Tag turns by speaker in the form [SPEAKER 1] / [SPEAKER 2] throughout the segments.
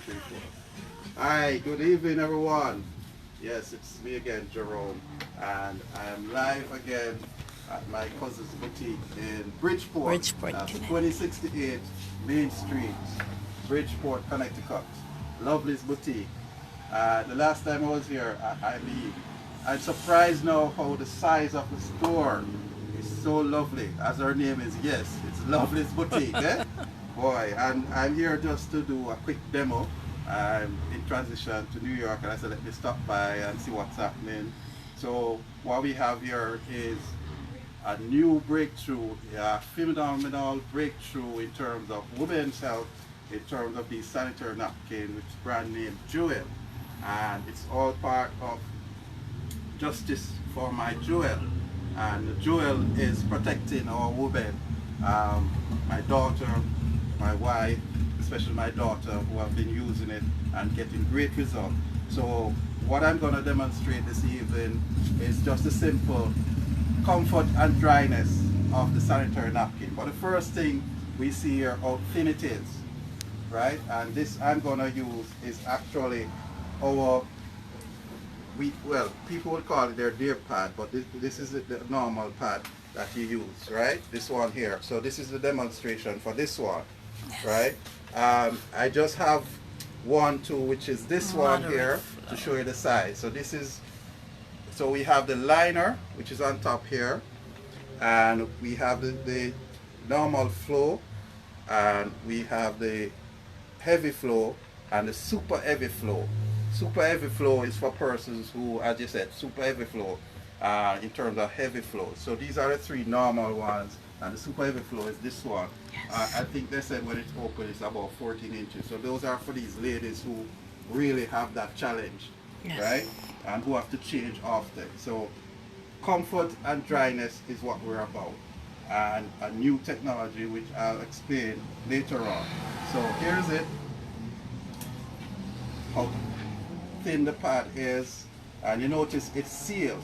[SPEAKER 1] 3, 4. Hi, good evening, everyone. Yes, it's me again, Jerome, and I am live again at my cousin's boutique in Bridgeport.
[SPEAKER 2] Bridgeport,
[SPEAKER 1] That's
[SPEAKER 2] Connecticut.
[SPEAKER 1] 2068 Main Street, Bridgeport, Connecticut. Lovely's boutique. The last time I was here, I'm surprised now how the size of the store is so lovely. As our name is, yes, it's Lovely's Boutique, eh? Boy, and I'm here just to do a quick demo. I'm in transition to New York, and I said, let me stop by and see what's happening. So what we have here is a new breakthrough, a phenomenal breakthrough in terms of women's health, in terms of the sanitary napkin, which is brand name Jewel. And it's all part of Justice for My Jewel. And Jewel is protecting our women, my daughter, my wife, especially my daughter, who have been using it and getting great results. So what I'm going to demonstrate this evening is just a simple comfort and dryness of the sanitary napkin. But the first thing we see here how thin it is, right? And this I'm going to use is actually our, well, people would call it their deer pad, but this is the normal pad that you use, right? This one here. So this is the demonstration for this one, right? I just have one, two, which is this one here to show you the size. So this is, so we have the liner, which is on top here, and we have the normal flow, and we have the heavy flow and the super heavy flow. Super heavy flow is for persons who, as you said, super heavy flow in terms of heavy flow. So these are the three normal ones, and the super heavy flow is this one. I think they said when it's open it's about 14 inches. So those are for these ladies who really have that challenge, right? And who have to change often. So comfort and dryness is what we're about, and a new technology which I'll explain later on. So here's it, how thin the pad is, and you notice it's sealed,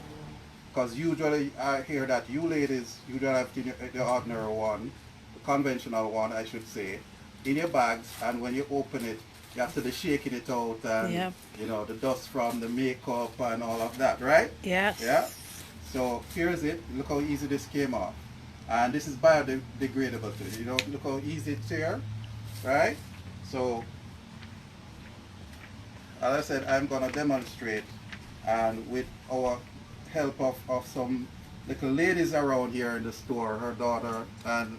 [SPEAKER 1] because usually I hear that you ladies usually have the ordinary one, the conventional one I should say, in your bags, and when you open it you have to be shaking it out, and you know, the dust from the makeup and all of that, right?
[SPEAKER 2] Yes.
[SPEAKER 1] Yeah. So here's it. Look how easy this came off, and this is biodegradable too. You know, look how easy it's here, right? So as I said, I'm gonna demonstrate, and with our help of some little ladies around here in the store, her daughter and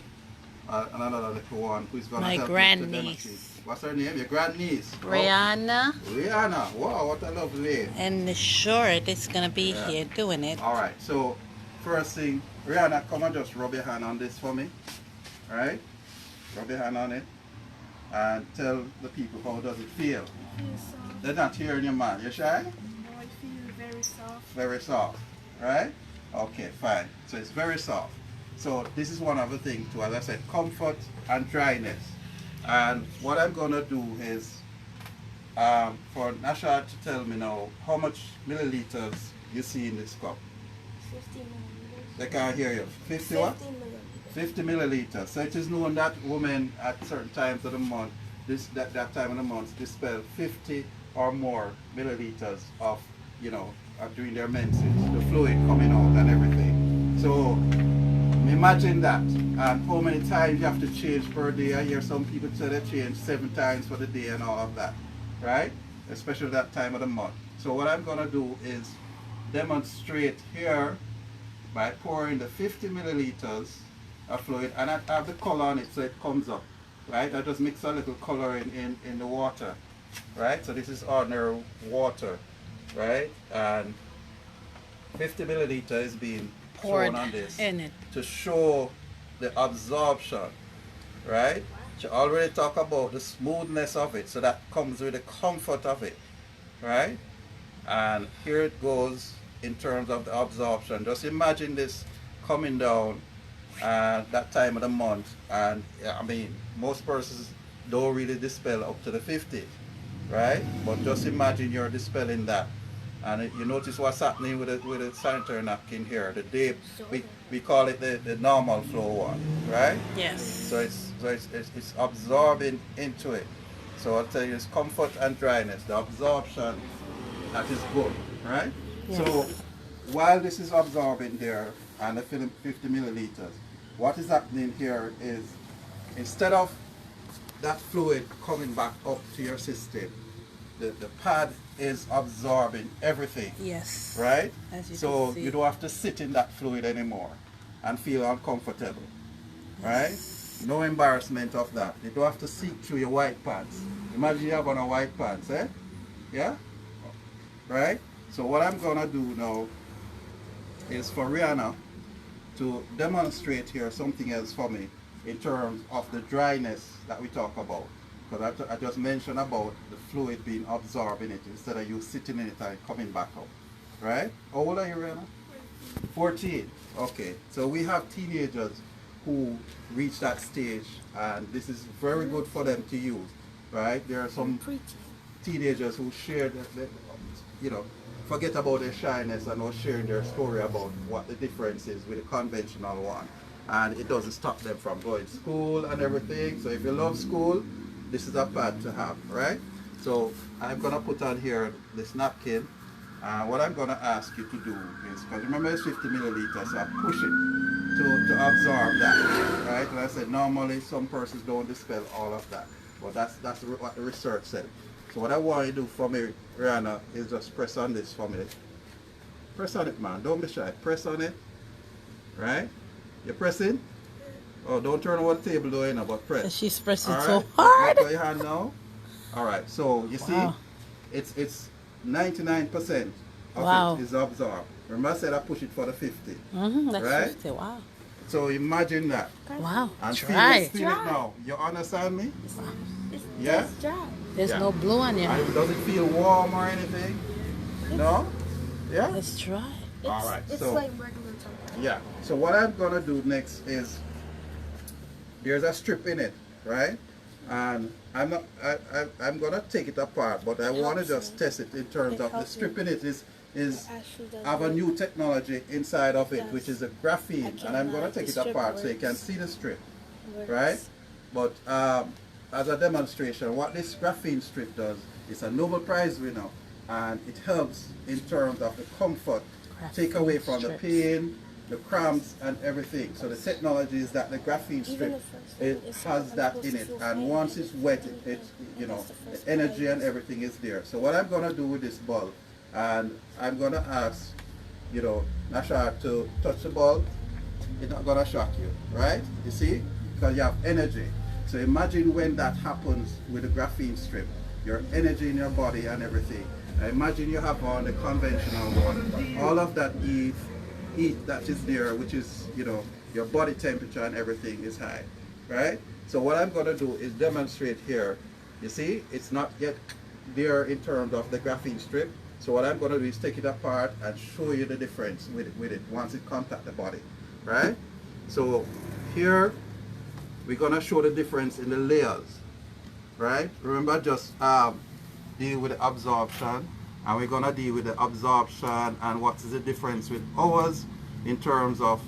[SPEAKER 1] another little one who's gonna
[SPEAKER 2] My
[SPEAKER 1] help me to demonstrate.
[SPEAKER 2] grandniece.
[SPEAKER 1] What's her name? Your grandniece?
[SPEAKER 2] Rihanna.
[SPEAKER 1] Oh, Rihanna. Wow, what a lovely name.
[SPEAKER 2] And the short is going to be here doing it.
[SPEAKER 1] All right, so first thing, Rihanna, come and just rub your hand on this for me. All right? Rub your hand on it and tell the people how does it feel. They're not hearing you, man. You shy?
[SPEAKER 3] No, it feels very soft.
[SPEAKER 1] Very soft, right? Okay, fine. So it's very soft. So this is one of the things too, as I said, comfort and dryness. And what I'm gonna do is, for Nasha to tell me now how much milliliters you see in this cup.
[SPEAKER 3] 50 milliliters.
[SPEAKER 1] They can't hear you. 50 what?
[SPEAKER 3] 50 milliliters.
[SPEAKER 1] 50 milliliters. So it is known that women at certain times of the month, that time of the month, dispel 50 or more milliliters of, you know, during their menses, the fluid coming out and everything. So imagine that, and how many times you have to change per day. I hear some people say they change 7 times for the day and all of that, right? Especially that time of the month. So what I'm gonna do is demonstrate here by pouring the 50 milliliters of fluid, and I have the color on it so it comes up, right? I just mix a little color in the water, right? So this is ordinary water, right? And 50 milliliters is being poured on this
[SPEAKER 2] in it
[SPEAKER 1] to show the absorption, right? She already talked about the smoothness of it, so that comes with the comfort of it, right? And here it goes in terms of the absorption. Just imagine this coming down that time of the month, and I mean, most persons don't really dispel up to the 50, right? But just imagine you're dispelling that. And you notice what's happening with the sanitary napkin here. The day we call it the normal flow one, right?
[SPEAKER 2] Yes.
[SPEAKER 1] So it's absorbing into it. So I'll tell you, it's comfort and dryness. The absorption, that is good, right?
[SPEAKER 2] Yes.
[SPEAKER 1] So while this is absorbing there and the 50 milliliters, what is happening here is instead of that fluid coming back up to your system, the pad is absorbing everything,
[SPEAKER 2] Yes.
[SPEAKER 1] right?
[SPEAKER 2] As you
[SPEAKER 1] So
[SPEAKER 2] can see.
[SPEAKER 1] you don't have to sit in that fluid anymore and feel uncomfortable, right? No embarrassment of that. You don't have to seek through your white pants. Imagine you have on a white pants, eh? Yeah? Right? So what I'm gonna do now is for Rihanna to demonstrate here something else for me in terms of the dryness that we talk about. Because I just mentioned about the fluid being absorbed in it instead of you sitting in it and coming back up. Right? How old are you, Rihanna? 14. Okay. So we have teenagers who reach that stage, and this is very good for them to use. Right? There are some teenagers who share you know, forget about their shyness and are sharing their story about what the difference is with the conventional one. And it doesn't stop them from going to school and everything. So if you love school, this is a pad to have, right? So I'm gonna put on here this napkin. What I'm gonna ask you to do is, because remember it's 50 milliliters, so I push it to absorb that, right? And I said normally some persons don't dispel all of that, but that's what the research said. So what I want you to do for me, Rihanna, is just press on this for me. Press on it, man. Don't be shy. Press on it. Right? You're pressing? Oh, don't turn over the table though, you know, but press.
[SPEAKER 2] She's pressing
[SPEAKER 1] All
[SPEAKER 2] so
[SPEAKER 1] right?
[SPEAKER 2] hard.
[SPEAKER 1] Let go your hand now. All right. So you
[SPEAKER 2] Wow.
[SPEAKER 1] see, it's 99% of
[SPEAKER 2] Wow.
[SPEAKER 1] it is absorbed. Remember I said I push it for the 50.
[SPEAKER 2] That's
[SPEAKER 1] Right?
[SPEAKER 2] 50. Wow.
[SPEAKER 1] So imagine that.
[SPEAKER 2] Wow.
[SPEAKER 1] And
[SPEAKER 2] Try.
[SPEAKER 1] feel it now. You understand me?
[SPEAKER 3] It's
[SPEAKER 1] Yeah?
[SPEAKER 3] just dry.
[SPEAKER 2] There's
[SPEAKER 1] Yeah.
[SPEAKER 2] no blue on
[SPEAKER 1] And
[SPEAKER 2] you.
[SPEAKER 1] does it feel warm or anything? No? Yeah?
[SPEAKER 2] Let's try.
[SPEAKER 1] All right.
[SPEAKER 3] It's
[SPEAKER 1] So
[SPEAKER 3] like regular tampon.
[SPEAKER 1] yeah. So what I'm gonna do next is there's a strip in it, right? And I'm gonna take it apart, but I want to just test it in terms of the strip in it is
[SPEAKER 3] Actually does
[SPEAKER 1] have a
[SPEAKER 3] work.
[SPEAKER 1] new technology inside of it,
[SPEAKER 3] Yes.
[SPEAKER 1] which is a graphene, and I'm gonna take it apart so you can see the strip, right? But as a demonstration, what this graphene strip does is a Nobel Prize winner, and it helps in terms of the comfort, take away from the
[SPEAKER 2] strips.
[SPEAKER 1] pain, the cramps, and everything. So the technology is that the graphene strip, it has that in it, and once it's wet, it you know, the energy and everything is there. So what I'm gonna do with this bulb, and I'm gonna ask, you know, Nasha to touch the bulb. It's not gonna shock you, right? You see, because you have energy. So imagine when that happens with the graphene strip, your energy in your body and everything. Now imagine you have on the conventional one, all of that heat that is there, which is, you know, your body temperature and everything is high, right? So what I'm gonna do is demonstrate here. You see, it's not yet there in terms of the graphene strip. So what I'm gonna do is take it apart and show you the difference with it once it contacts the body, right? So here, we're gonna show the difference in the layers, right? Remember, just deal with the absorption, and we're gonna deal with the absorption and what is the difference with ours in terms of,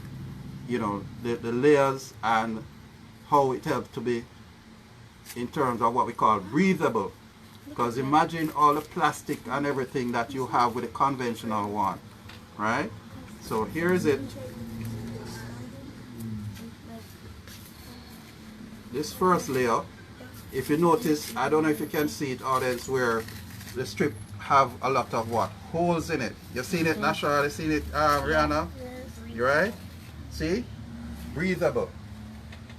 [SPEAKER 1] you know, the layers and how it helps to be in terms of what we call breathable. Because imagine all the plastic and everything that you have with a conventional one, right? So here's it. This first layer, if you notice, I don't know if you can see it audience, where the strip have a lot of what? Holes in it. You seen it, Nasha? You seen it, Rihanna? You right? See? Breathable.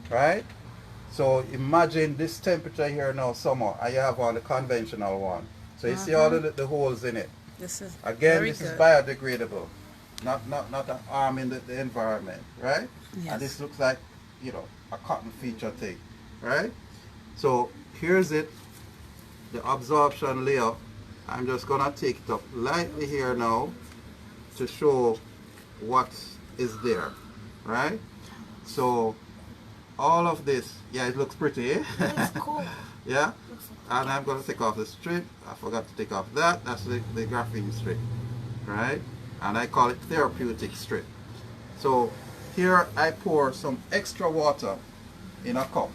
[SPEAKER 1] Right? So imagine this temperature here now, summer, and you have on the conventional one. So you see all the holes in it.
[SPEAKER 2] This is
[SPEAKER 1] Again,
[SPEAKER 2] very
[SPEAKER 1] this is
[SPEAKER 2] good.
[SPEAKER 1] biodegradable. Not harming the environment, right?
[SPEAKER 2] Yes.
[SPEAKER 1] And this looks like, you know, a cotton feature thing, right? So here's it, the absorption layer. I'm just gonna take it up lightly here now to show what is there, right? So all of this, yeah, it looks pretty, eh?
[SPEAKER 3] It's cool.
[SPEAKER 1] Yeah? And I'm gonna take off the strip. I forgot to take off that. That's the graphene strip, right? And I call it therapeutic strip. So here I pour some extra water in a cup,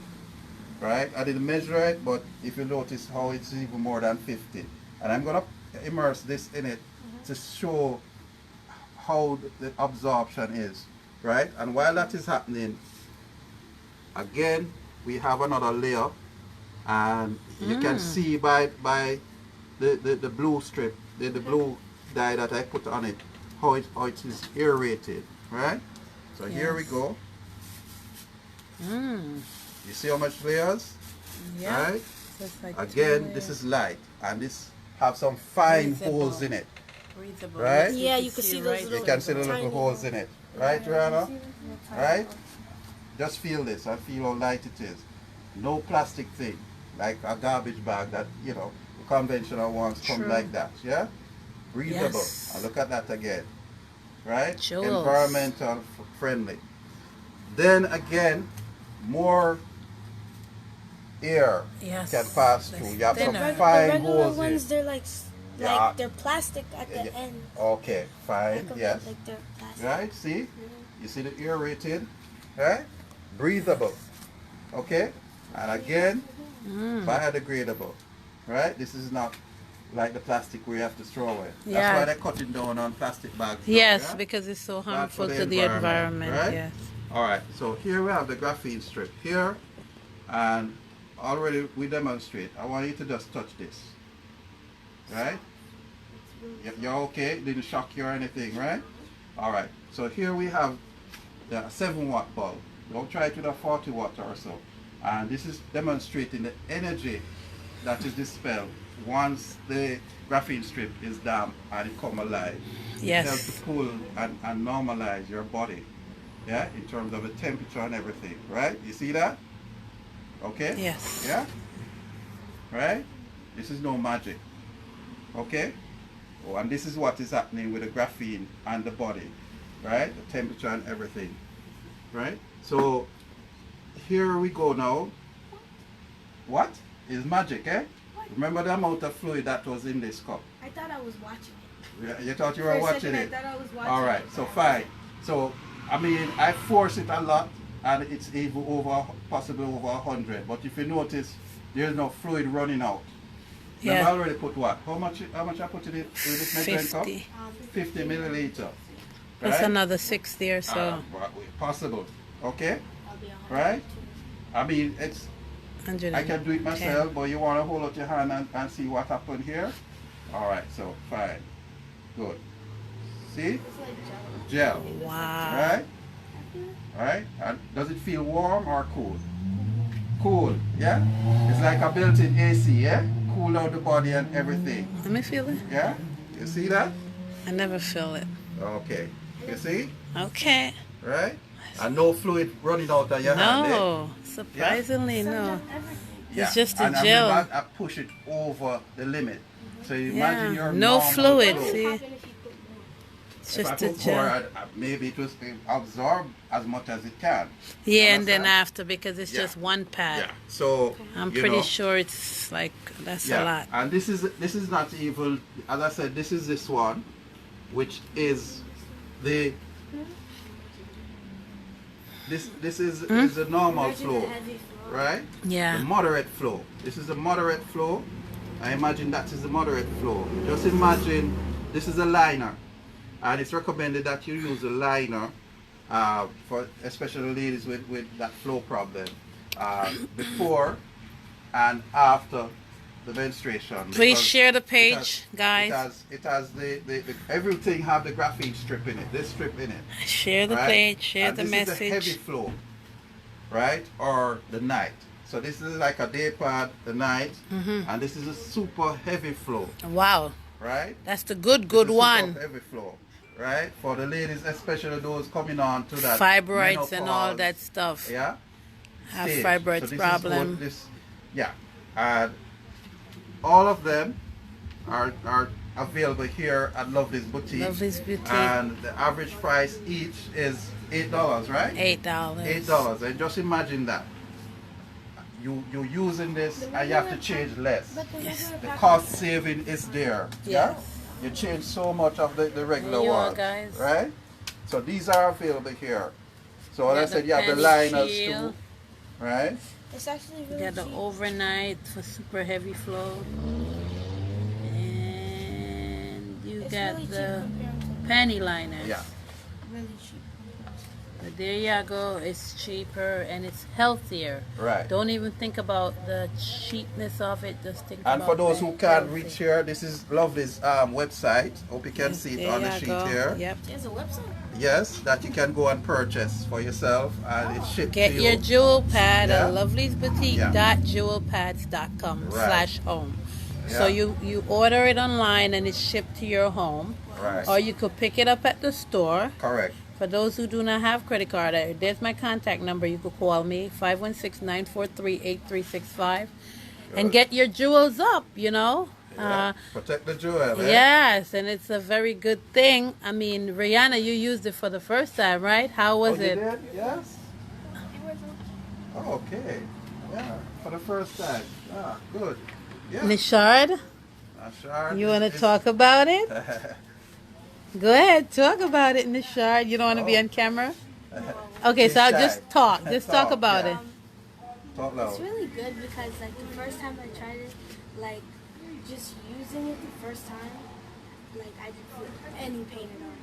[SPEAKER 1] right? I didn't measure it, but if you notice how it's even more than 50. And I'm gonna immerse this in it to show how the absorption is, right? And while that is happening, again, we have another layer, and you can see by the blue strip, the blue dye that I put on it, how it is aerated, right? So here we go. You see how much layers?
[SPEAKER 2] Yeah.
[SPEAKER 1] Right?
[SPEAKER 2] So it's like
[SPEAKER 1] Again, this is light, and this have some fine holes in it.
[SPEAKER 2] breathable.
[SPEAKER 1] Right?
[SPEAKER 3] Yeah, you can see those
[SPEAKER 2] right
[SPEAKER 3] little
[SPEAKER 1] You can see the little
[SPEAKER 3] tiny
[SPEAKER 1] holes in it. Right, Joanna? Right? Just feel this and feel how light it is. No plastic thing, like a garbage bag that, you know, the conventional ones come like that. Yeah? Breathable.
[SPEAKER 2] Yes.
[SPEAKER 1] And look at that again. Right?
[SPEAKER 2] Jewels.
[SPEAKER 1] Environmental friendly. Then again, more air
[SPEAKER 2] Yes.
[SPEAKER 1] can pass through. You have some
[SPEAKER 2] Thinner.
[SPEAKER 3] The
[SPEAKER 1] fine
[SPEAKER 3] regular
[SPEAKER 1] holes in
[SPEAKER 3] ones,
[SPEAKER 1] it.
[SPEAKER 3] they're like
[SPEAKER 1] Yeah.
[SPEAKER 3] they're plastic at the
[SPEAKER 1] Yeah.
[SPEAKER 3] end.
[SPEAKER 1] Okay, fine,
[SPEAKER 3] Like,
[SPEAKER 1] yes.
[SPEAKER 3] Like they're plastic.
[SPEAKER 1] Right, see? You see the aerated, right? Breathable, okay? And again, biodegradable, right? This is not like the plastic we have to throw away. That's
[SPEAKER 2] Yeah.
[SPEAKER 1] why they're cutting down on plastic bags. now,
[SPEAKER 2] Yes,
[SPEAKER 1] yeah?
[SPEAKER 2] because it's so
[SPEAKER 1] Bad for
[SPEAKER 2] harmful
[SPEAKER 1] the
[SPEAKER 2] to the environment.
[SPEAKER 1] right?
[SPEAKER 2] Yes.
[SPEAKER 1] All right, so here we have the graphene strip here, and already we demonstrate. I want you to just touch this, right? You're okay? It didn't shock you or anything, right? All right, so here we have the 7-watt bulb. Don't try it with a 40-watt or so. And this is demonstrating the energy that is dispelled once the graphene strip is damp and it come alive.
[SPEAKER 2] Yes.
[SPEAKER 1] It helps to cool and normalize your body, yeah, in terms of the temperature and everything, right? You see that? Okay?
[SPEAKER 2] Yes.
[SPEAKER 1] Yeah? Right? This is no magic. Okay? Oh, and this is what is happening with the graphene and the body, right? The temperature and everything, right? So here we go now. What is magic, eh? Remember the amount of fluid that was in this cup?
[SPEAKER 3] I thought I was watching it.
[SPEAKER 1] You thought you were
[SPEAKER 3] For a
[SPEAKER 1] watching
[SPEAKER 3] second,
[SPEAKER 1] it?
[SPEAKER 3] I thought I was watching
[SPEAKER 1] All right,
[SPEAKER 3] it.
[SPEAKER 1] so fine. So I mean, I force it a lot, and it's even over, possibly over 100. But if you notice, there's no fluid running out. Remember, I already put what? How much I put in it with this measuring cup?
[SPEAKER 2] 50.
[SPEAKER 1] 50 milliliter.
[SPEAKER 2] That's
[SPEAKER 1] right?
[SPEAKER 2] another 60 or so.
[SPEAKER 1] Possible. Okay?
[SPEAKER 3] I'll be 100
[SPEAKER 1] Right?
[SPEAKER 3] too.
[SPEAKER 1] I mean, it's.
[SPEAKER 2] 110.
[SPEAKER 1] I can do it myself, but you want to hold out your hand and see what happened here? Alright, so fine. Good. See?
[SPEAKER 3] It's like jello.
[SPEAKER 1] Gel.
[SPEAKER 2] Wow.
[SPEAKER 1] Right? Alright? And does it feel warm or cool? Cool, yeah? It's like a built-in AC, yeah? Cool out the body and everything.
[SPEAKER 2] Let me feel it.
[SPEAKER 1] Yeah? You see that?
[SPEAKER 2] I never feel it.
[SPEAKER 1] Okay. You see?
[SPEAKER 2] Okay.
[SPEAKER 1] Right? And no fluid running out of your hand, eh?
[SPEAKER 2] No. Surprisingly, no.
[SPEAKER 1] Yeah.
[SPEAKER 2] It's just a
[SPEAKER 1] and
[SPEAKER 2] gel.
[SPEAKER 1] remember, I push it over the limit. So you imagine your
[SPEAKER 2] No
[SPEAKER 1] normal
[SPEAKER 2] fluid,
[SPEAKER 1] flow.
[SPEAKER 2] see? It's
[SPEAKER 1] If I
[SPEAKER 2] just a
[SPEAKER 1] put
[SPEAKER 2] gel.
[SPEAKER 1] more, maybe it will absorb as much as it can.
[SPEAKER 2] Yeah, and then
[SPEAKER 1] Understand?
[SPEAKER 2] after, because it's
[SPEAKER 1] Yeah.
[SPEAKER 2] just one pad.
[SPEAKER 1] Yeah. So
[SPEAKER 2] I'm
[SPEAKER 1] you
[SPEAKER 2] pretty
[SPEAKER 1] know,
[SPEAKER 2] sure it's like, that's
[SPEAKER 1] yeah.
[SPEAKER 2] a lot.
[SPEAKER 1] And this is not even, as I said, this is this one, which is the this is the normal flow, right?
[SPEAKER 2] Yeah.
[SPEAKER 1] The moderate flow. This is the moderate flow. I imagine that is the moderate flow. Just imagine this is a liner, and it's recommended that you use a liner for especially ladies with that flow problem before and after the menstruation.
[SPEAKER 2] Please
[SPEAKER 1] because
[SPEAKER 2] share the
[SPEAKER 1] it
[SPEAKER 2] page,
[SPEAKER 1] has-
[SPEAKER 2] guys.
[SPEAKER 1] It has the everything have the graphene strip in it. This strip in it.
[SPEAKER 2] Share the
[SPEAKER 1] Right?
[SPEAKER 2] page, share
[SPEAKER 1] And
[SPEAKER 2] the
[SPEAKER 1] this is the heavy
[SPEAKER 2] message.
[SPEAKER 1] flow, right? Or the night. So this is like a day pad, the night, and this is a super heavy flow,
[SPEAKER 2] Wow.
[SPEAKER 1] right?
[SPEAKER 2] That's the good
[SPEAKER 1] This is
[SPEAKER 2] one.
[SPEAKER 1] super heavy flow, right? For the ladies, especially those coming on to that
[SPEAKER 2] Fibroids and all
[SPEAKER 1] menopause,
[SPEAKER 2] that stuff.
[SPEAKER 1] Yeah.
[SPEAKER 2] Have
[SPEAKER 1] stage.
[SPEAKER 2] fibroids
[SPEAKER 1] this is
[SPEAKER 2] problem.
[SPEAKER 1] what this, yeah, and all of them are available here at Lovely's Boutique.
[SPEAKER 2] Lovely's Boutique.
[SPEAKER 1] And the average price each is $8, right?
[SPEAKER 2] $8.
[SPEAKER 1] $8, and just imagine that you're using this and you have to change less.
[SPEAKER 2] Yes.
[SPEAKER 1] The cost saving is there. Yeah,
[SPEAKER 2] Yes.
[SPEAKER 1] you change so much of the regular
[SPEAKER 2] There you are,
[SPEAKER 1] ones,
[SPEAKER 2] guys.
[SPEAKER 1] right? So these are available here. So as
[SPEAKER 2] Yeah,
[SPEAKER 1] I said,
[SPEAKER 2] the
[SPEAKER 1] you have the
[SPEAKER 2] pen
[SPEAKER 1] liners
[SPEAKER 2] shield.
[SPEAKER 1] too, right?
[SPEAKER 3] It's actually
[SPEAKER 2] You
[SPEAKER 3] really
[SPEAKER 2] got the
[SPEAKER 3] cheap.
[SPEAKER 2] overnight for super heavy flow. And you
[SPEAKER 3] It's
[SPEAKER 2] got
[SPEAKER 3] really cheap
[SPEAKER 2] the
[SPEAKER 3] compared to
[SPEAKER 2] panty liners.
[SPEAKER 1] Yeah.
[SPEAKER 3] really cheap.
[SPEAKER 2] But there you go. It's cheaper and it's healthier.
[SPEAKER 1] Right.
[SPEAKER 2] Don't even think about the cheapness of it. Just think
[SPEAKER 1] And
[SPEAKER 2] about
[SPEAKER 1] for those
[SPEAKER 2] the
[SPEAKER 1] who can't
[SPEAKER 2] healthy.
[SPEAKER 1] reach here, this is Lovely's website. Hope you can
[SPEAKER 2] Yes,
[SPEAKER 1] see it
[SPEAKER 2] there
[SPEAKER 1] on the
[SPEAKER 2] you
[SPEAKER 1] sheet
[SPEAKER 2] go.
[SPEAKER 1] here.
[SPEAKER 2] Yep.
[SPEAKER 3] There's a website.
[SPEAKER 1] Yes, that you can go and purchase for yourself, and it's shipped
[SPEAKER 2] Get
[SPEAKER 1] to you.
[SPEAKER 2] your jewel pad
[SPEAKER 1] Yeah.
[SPEAKER 2] at loveliesboutique.jewelpads.com
[SPEAKER 1] Right.
[SPEAKER 2] /home.
[SPEAKER 1] Yeah.
[SPEAKER 2] So you order it online and it's shipped to your home.
[SPEAKER 1] Right.
[SPEAKER 2] Or you could pick it up at the store.
[SPEAKER 1] Correct.
[SPEAKER 2] For those who do not have credit card, there's my contact number. You could call me 516-943-8365 and
[SPEAKER 1] Good.
[SPEAKER 2] get your jewels up, you know.
[SPEAKER 1] Yeah. Protect the jewel, eh?
[SPEAKER 2] Yes, and it's a very good thing. I mean, Rihanna, you used it for the first time, right? How was
[SPEAKER 1] Oh,
[SPEAKER 2] it?
[SPEAKER 1] you did? Yes.
[SPEAKER 3] It was
[SPEAKER 1] Oh, okay. Yeah, for the first time. Ah, good. Yeah.
[SPEAKER 2] Nishard,
[SPEAKER 1] Sure.
[SPEAKER 2] you want to talk about it? Go ahead, talk about it, Nishard. You don't want to be
[SPEAKER 1] Oh.
[SPEAKER 2] on camera? Okay, so I'll just talk. Just talk
[SPEAKER 1] Talk,
[SPEAKER 2] about
[SPEAKER 1] yeah.
[SPEAKER 2] it.
[SPEAKER 1] Talk
[SPEAKER 3] It's
[SPEAKER 1] loud.
[SPEAKER 3] really good because like the first time I tried it, like just using it the first time, like I didn't feel any pain at all.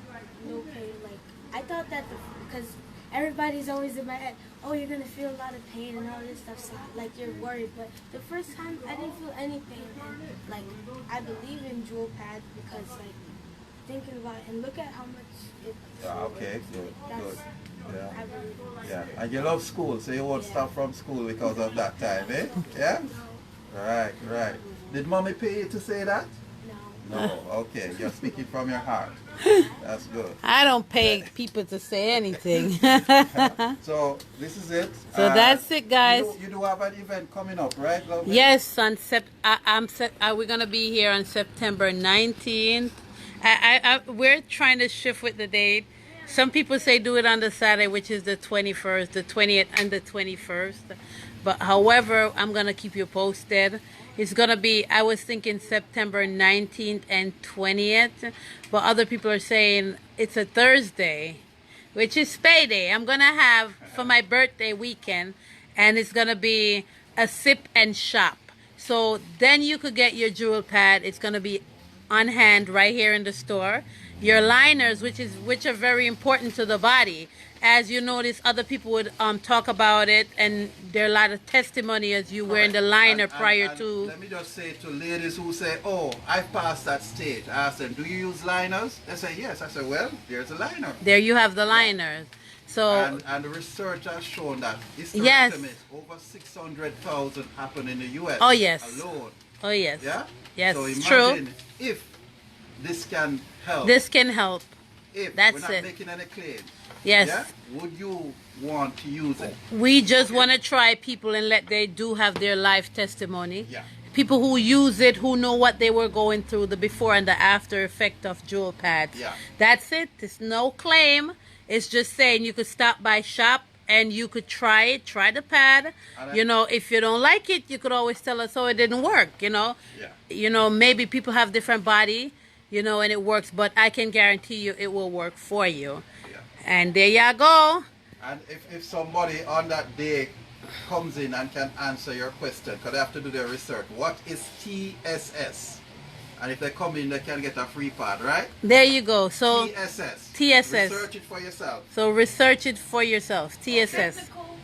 [SPEAKER 3] No pain. Like I thought that because everybody's always in my head, oh you're gonna feel a lot of pain and all this stuff, so like you're worried. But the first time I didn't feel any pain, and like I believe in jewel pads because like thinking about it and look at how much it.
[SPEAKER 1] Ah, okay, good,
[SPEAKER 3] That's,
[SPEAKER 1] good.
[SPEAKER 3] I
[SPEAKER 1] Yeah.
[SPEAKER 3] really.
[SPEAKER 1] Yeah. And you love school, so you won't
[SPEAKER 3] Yeah.
[SPEAKER 1] stop from school because of that time, eh? Yeah? Right, right. Did mommy pay you to say that?
[SPEAKER 3] No.
[SPEAKER 1] No, okay. You're speaking from your heart. That's good.
[SPEAKER 2] I don't pay people to say anything.
[SPEAKER 1] So, this is it.
[SPEAKER 2] So that's it, guys.
[SPEAKER 1] You do have an event coming up, right, lovely?
[SPEAKER 2] Yes, on we're gonna be here on September 19th. We're trying to shift with the date. Some people say do it on the Saturday, which is the 21st, the 20th, and the 21st. But however, I'm gonna keep you posted. It's gonna be, I was thinking September 19th and 20th, but other people are saying it's a Thursday, which is payday. I'm gonna have for my birthday weekend, and it's gonna be a sip and shop. So then you could get your jewel pad. It's gonna be on hand right here in the store. Your liners, which are very important to the body. As you notice, other people would talk about it, and there are a lot of testimony as you wearing the liner prior
[SPEAKER 1] and
[SPEAKER 2] to.
[SPEAKER 1] Let me just say to ladies who say, oh, I passed that stage. I ask them, do you use liners? They say, yes. I say, well, there's a liner.
[SPEAKER 2] There you have the liners. So
[SPEAKER 1] And the research has shown that history
[SPEAKER 2] Yes.
[SPEAKER 1] estimates over 600,000 happen in the U.S.
[SPEAKER 2] Oh, yes.
[SPEAKER 1] alone.
[SPEAKER 2] oh yes,
[SPEAKER 1] Yeah?
[SPEAKER 2] yes,
[SPEAKER 1] So
[SPEAKER 2] it's
[SPEAKER 1] imagine
[SPEAKER 2] true.
[SPEAKER 1] if this can help.
[SPEAKER 2] This can help.
[SPEAKER 1] if
[SPEAKER 2] that's
[SPEAKER 1] we're not
[SPEAKER 2] it.
[SPEAKER 1] making any claims.
[SPEAKER 2] Yes.
[SPEAKER 1] Yeah? Would you want to use it?
[SPEAKER 2] We just want to try people and let they do have their life testimony.
[SPEAKER 1] Yeah.
[SPEAKER 2] People who use it, who know what they were going through, the before and the after effect of jewel pads.
[SPEAKER 1] Yeah.
[SPEAKER 2] That's it. There's no claim. It's just saying you could stop by shop and you could try it, try the pad.
[SPEAKER 1] And
[SPEAKER 2] You know, if you don't like it, you could always tell us, oh, it didn't work, you know.
[SPEAKER 1] Yeah.
[SPEAKER 2] You know, maybe people have different body, you know, and it works, but I can guarantee you it will work for you.
[SPEAKER 1] Yeah.
[SPEAKER 2] And there you go.
[SPEAKER 1] And if somebody on that day comes in and can answer your question, because they have to do their research, what is TSS? And if they come in, they can get a free pad, right?
[SPEAKER 2] There you go. So
[SPEAKER 1] TSS.
[SPEAKER 2] TSS.
[SPEAKER 1] Research it for yourself.
[SPEAKER 2] So research it for yourself. TSS.
[SPEAKER 3] Technical.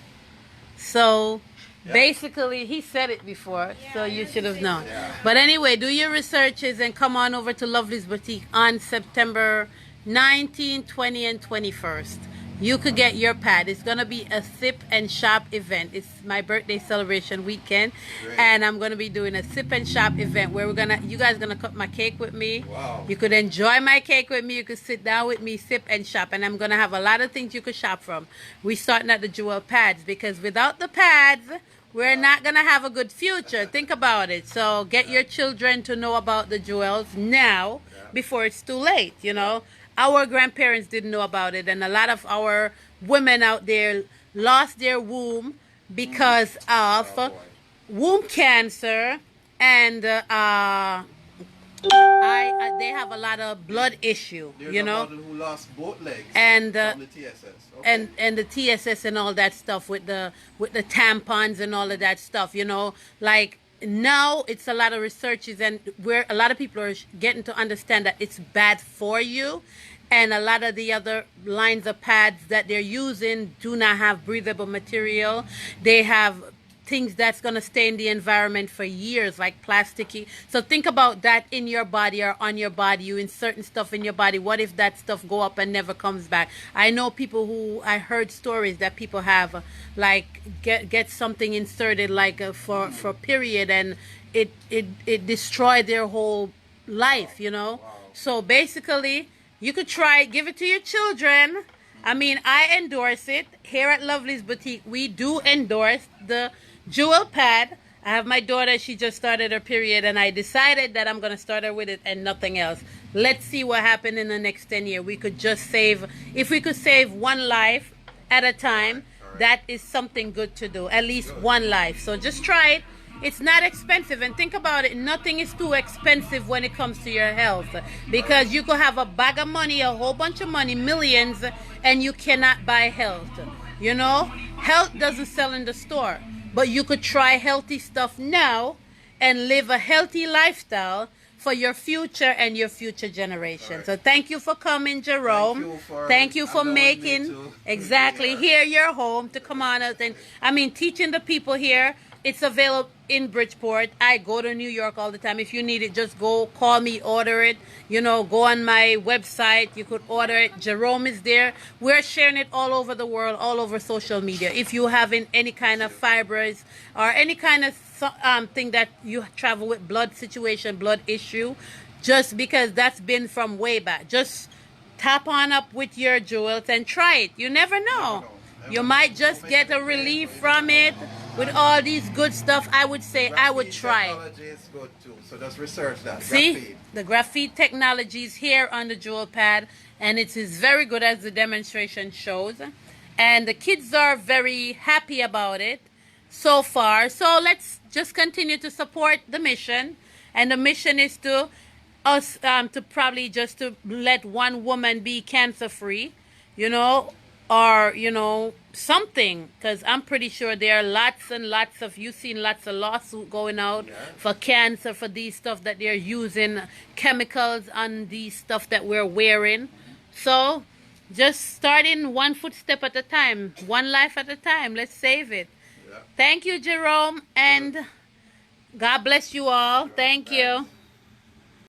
[SPEAKER 2] So
[SPEAKER 1] Yeah.
[SPEAKER 2] basically, he said it before, so you should have known.
[SPEAKER 1] Yeah.
[SPEAKER 2] But anyway, do your researches and come on over to Lovely's Boutique on September 19, 20, and 21st. You could get your pad. It's going to be a sip and shop event. It's my birthday celebration weekend.
[SPEAKER 1] Great.
[SPEAKER 2] And I'm going to be doing a sip and shop event where you guys are going to cut my cake with me.
[SPEAKER 1] Wow.
[SPEAKER 2] You could enjoy my cake with me. You could sit down with me, sip and shop. And I'm going to have a lot of things you could shop from. We're starting at the jewel pads because without the pads, we're not going to have a good future. Think about it. So get your children to know about the jewels now before it's too late, you know. Our grandparents didn't know about it, and a lot of our women out there lost their womb because of
[SPEAKER 1] Oh, boy.
[SPEAKER 2] womb cancer and They have a lot of blood issue,
[SPEAKER 1] There's
[SPEAKER 2] you
[SPEAKER 1] a
[SPEAKER 2] know,
[SPEAKER 1] model who lost both legs
[SPEAKER 2] and
[SPEAKER 1] from the TSS. Okay.
[SPEAKER 2] and the TSS and all that stuff with the tampons and all of that stuff, you know, like now it's a lot of researches and where a lot of people are getting to understand that it's bad for you, and a lot of the other lines of pads that they're using do not have breathable material. They have things that's going to stay in the environment for years, like plasticky. So think about that in your body or on your body. You insert stuff in your body. What if that stuff go up and never comes back? I know people who, I heard stories that people have like get something inserted like for period, and it destroyed their whole life, you know.
[SPEAKER 1] Wow.
[SPEAKER 2] So basically you could try, give it to your children. I mean, I endorse it. Here at Lovely's Boutique, we do endorse the Jewel Pad. I have my daughter, she just started her period, and I decided that I'm going to start her with it and nothing else. Let's see what happens in the next 10 years. We could just save, if we could save one life at a time, that is something good to do. At least one life. So just try it. It's not expensive, and think about it, nothing is too expensive when it comes to your health, because you could have a bag of money, a whole bunch of money, millions, and you cannot buy health. You know, health doesn't sell in the store, but you could try healthy stuff now and live a healthy lifestyle for your future and your future generation.
[SPEAKER 1] Right.
[SPEAKER 2] So thank you for coming, Jerome. Thank you for
[SPEAKER 1] allowing me
[SPEAKER 2] making
[SPEAKER 1] to
[SPEAKER 2] exactly
[SPEAKER 1] be here.
[SPEAKER 2] here your home to come on out and, I mean, teaching the people here. It's available in Bridgeport. I go to New York all the time. If you need it, just go, call me, order it. You know, go on my website. You could order it. Jerome is there. We're sharing it all over the world, all over social media. If you have any kind of fibers or any kind of thing that you travel with, blood situation, blood issue, just because that's been from way back, just tap on up with your jewels and try it. You never know. You might just get a relief from it with all these good stuff. I would say I would try it.
[SPEAKER 1] Technology is good too, so just research that.
[SPEAKER 2] See,
[SPEAKER 1] Graphene.
[SPEAKER 2] the graphene technology is here on the Jewel Pad, and it is very good as the demonstration shows. And the kids are very happy about it so far. So let's just continue to support the mission. And the mission is to us to probably just to let one woman be cancer free, you know, or you know, something, because I'm pretty sure there are lots and lots of, you've seen lots of lawsuits going out for cancer, for these stuff that they're using chemicals on these stuff that we're wearing. So just starting one footstep at a time, one life at a time. Let's save it. Thank you, Jerome, and God bless you all. Thank you.